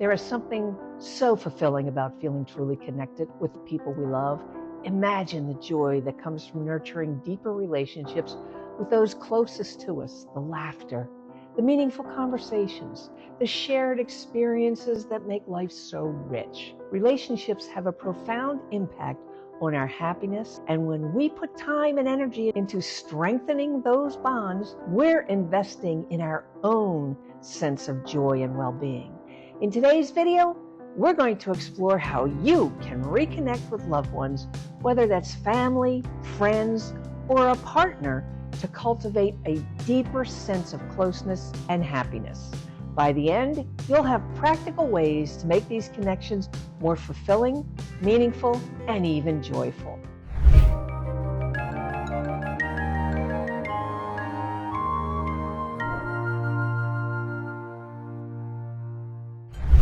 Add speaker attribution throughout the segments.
Speaker 1: There is something so fulfilling about feeling truly connected with the people we love. Imagine the joy that comes from nurturing deeper relationships with those closest to us, the laughter, the meaningful conversations, the shared experiences that make life so rich. Relationships have a profound impact on our happiness, and when we put time and energy into strengthening those bonds, we're investing in our own sense of joy and well-being. In today's video, we're going to explore how you can reconnect with loved ones, whether that's family, friends, or a partner, to cultivate a deeper sense of closeness and happiness. By the end, you'll have practical ways to make these connections more fulfilling, meaningful, and even joyful.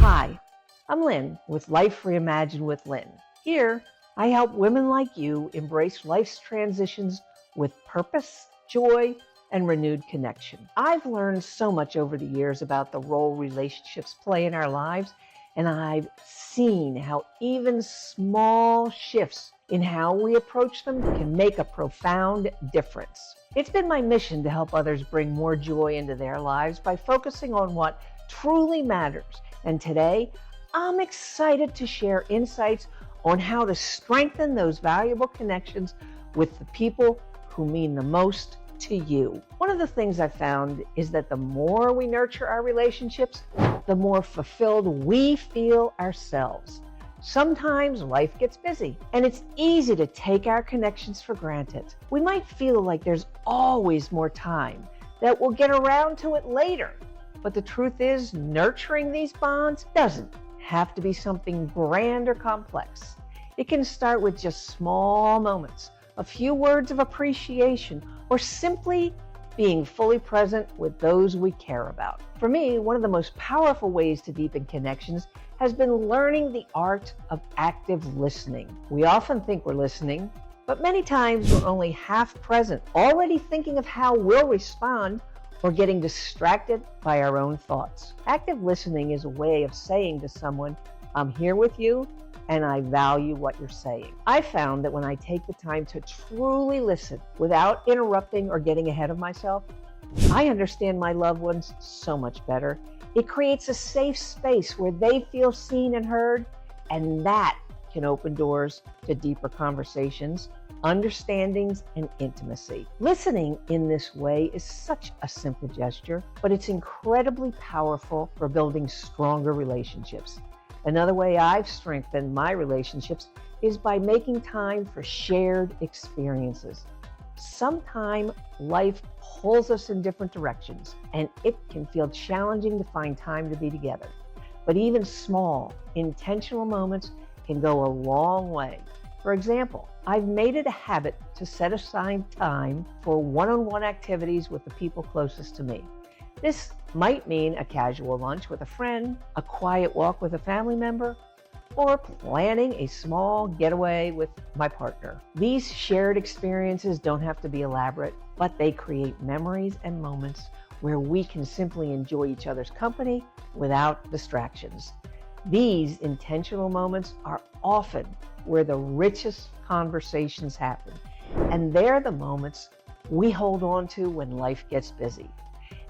Speaker 1: Hi, I'm Lynn with Life Reimagined with Lynn. Here, I help women like you embrace life's transitions with purpose, joy, and renewed connection. I've learned so much over the years about the role relationships play in our lives, and I've seen how even small shifts in how we approach them can make a profound difference. It's been my mission to help others bring more joy into their lives by focusing on what truly matters. And today, I'm excited to share insights on how to strengthen those valuable connections with the people who mean the most to you. One of the things I've found is that the more we nurture our relationships, the more fulfilled we feel ourselves. Sometimes life gets busy, and it's easy to take our connections for granted. We might feel like there's always more time, that we'll get around to it later. But the truth is, nurturing these bonds doesn't have to be something grand or complex. It can start with just small moments, a few words of appreciation, or simply being fully present with those we care about. For me, one of the most powerful ways to deepen connections has been learning the art of active listening. We often think we're listening, but many times we're only half present, already thinking of how we'll respond or getting distracted by our own thoughts. Active listening is a way of saying to someone, I'm here with you, and I value what you're saying. I found that when I take the time to truly listen without interrupting or getting ahead of myself, I understand my loved ones so much better. It creates a safe space where they feel seen and heard, and that can open doors to deeper conversations, understandings, and intimacy. Listening in this way is such a simple gesture, but it's incredibly powerful for building stronger relationships. Another way I've strengthened my relationships is by making time for shared experiences. Sometimes life pulls us in different directions, and it can feel challenging to find time to be together. But even small, intentional moments can go a long way. For example, I've made it a habit to set aside time for one-on-one activities with the people closest to me. This might mean a casual lunch with a friend, a quiet walk with a family member, or planning a small getaway with my partner. These shared experiences don't have to be elaborate, but they create memories and moments where we can simply enjoy each other's company without distractions. These intentional moments are often where the richest conversations happen, and they're the moments we hold on to when life gets busy.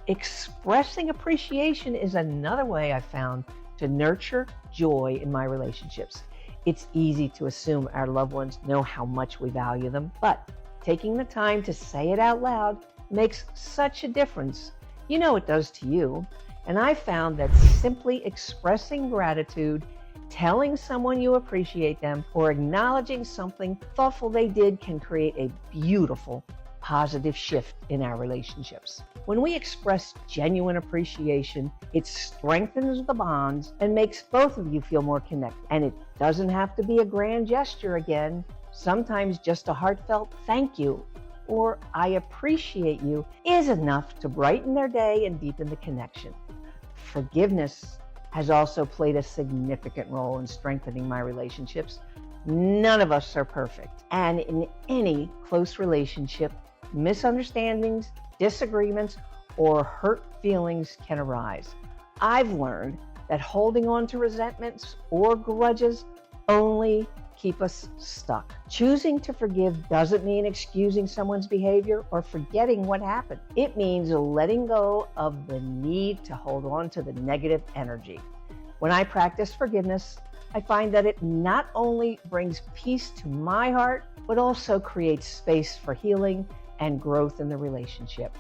Speaker 1: Expressing appreciation is another way I've found to nurture joy in my relationships. It's easy to assume our loved ones know how much we value them, but taking the time to say it out loud makes such a difference. You know it does to you. And I found that simply expressing gratitude, telling someone you appreciate them, or acknowledging something thoughtful they did can create a beautiful, positive shift in our relationships. When we express genuine appreciation, it strengthens the bonds and makes both of you feel more connected. And it doesn't have to be a grand gesture again. Sometimes just a heartfelt thank you or I appreciate you is enough to brighten their day and deepen the connection. Forgiveness has also played a significant role in strengthening my relationships. None of us are perfect. And in any close relationship, misunderstandings, disagreements, or hurt feelings can arise. I've learned that holding on to resentments or grudges only keep us stuck. Choosing to forgive doesn't mean excusing someone's behavior or forgetting what happened. It means letting go of the need to hold on to the negative energy. When I practice forgiveness, I find that it not only brings peace to my heart, but also creates space for healing and growth in the relationship.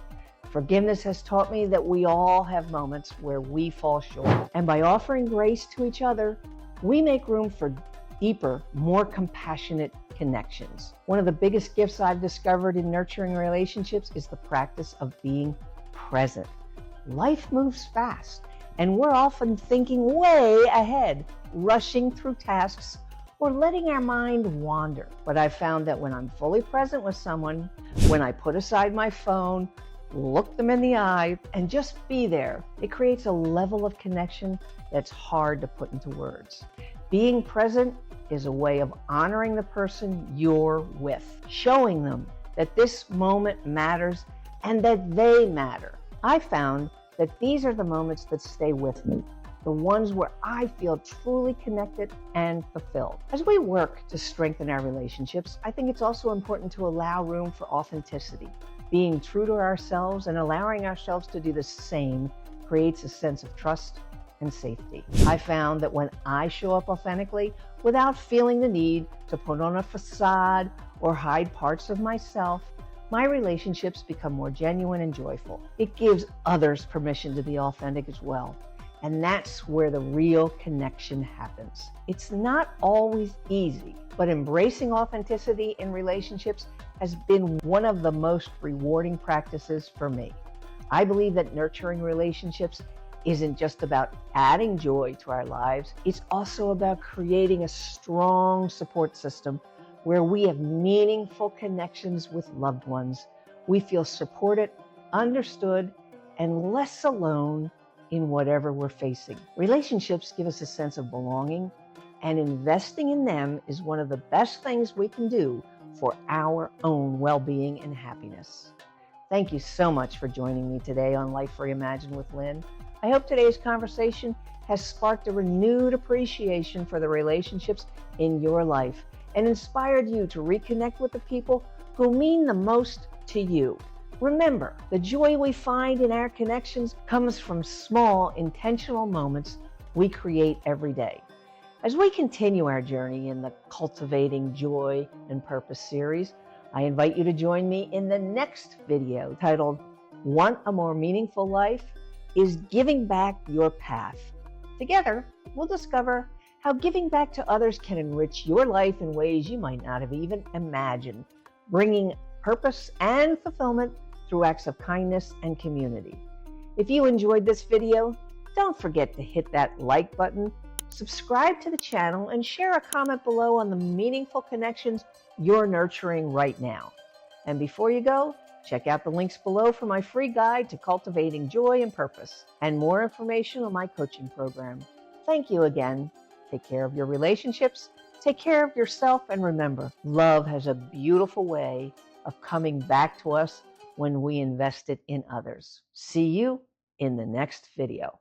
Speaker 1: Forgiveness has taught me that we all have moments where we fall short. And by offering grace to each other, we make room for deeper, more compassionate connections. One of the biggest gifts I've discovered in nurturing relationships is the practice of being present. Life moves fast, and we're often thinking way ahead, rushing through tasks or letting our mind wander. But I've found that when I'm fully present with someone, when I put aside my phone, look them in the eye, and just be there, it creates a level of connection that's hard to put into words. Being present is a way of honoring the person you're with, showing them that this moment matters and that they matter. I found that these are the moments that stay with me, the ones where I feel truly connected and fulfilled. As we work to strengthen our relationships, I think it's also important to allow room for authenticity. Being true to ourselves and allowing ourselves to do the same creates a sense of trust and safety. I found that when I show up authentically, without feeling the need to put on a facade or hide parts of myself, my relationships become more genuine and joyful. It gives others permission to be authentic as well. And that's where the real connection happens. It's not always easy, but embracing authenticity in relationships has been one of the most rewarding practices for me. I believe that nurturing relationships isn't just about adding joy to our lives, it's also about creating a strong support system where we have meaningful connections with loved ones. We feel supported, understood, and less alone in whatever we're facing. Relationships give us a sense of belonging, and investing in them is one of the best things we can do for our own well-being and happiness. Thank you so much for joining me today on Life Reimagined with Lynn. I hope today's conversation has sparked a renewed appreciation for the relationships in your life and inspired you to reconnect with the people who mean the most to you. Remember, the joy we find in our connections comes from small, intentional moments we create every day. As we continue our journey in the Cultivating Joy and Purpose series, I invite you to join me in the next video titled, Want a More Meaningful Life? Is Giving Back Your Path? Together, we'll discover how giving back to others can enrich your life in ways you might not have even imagined, bringing purpose and fulfillment through acts of kindness and community. If you enjoyed this video, don't forget to hit that like button, subscribe to the channel, and share a comment below on the meaningful connections you're nurturing right now. And before you go, check out the links below for my free guide to cultivating joy and purpose, and more information on my coaching program. Thank you again. Take care of your relationships, take care of yourself, and remember, love has a beautiful way of coming back to us when we invest it in others. See you in the next video.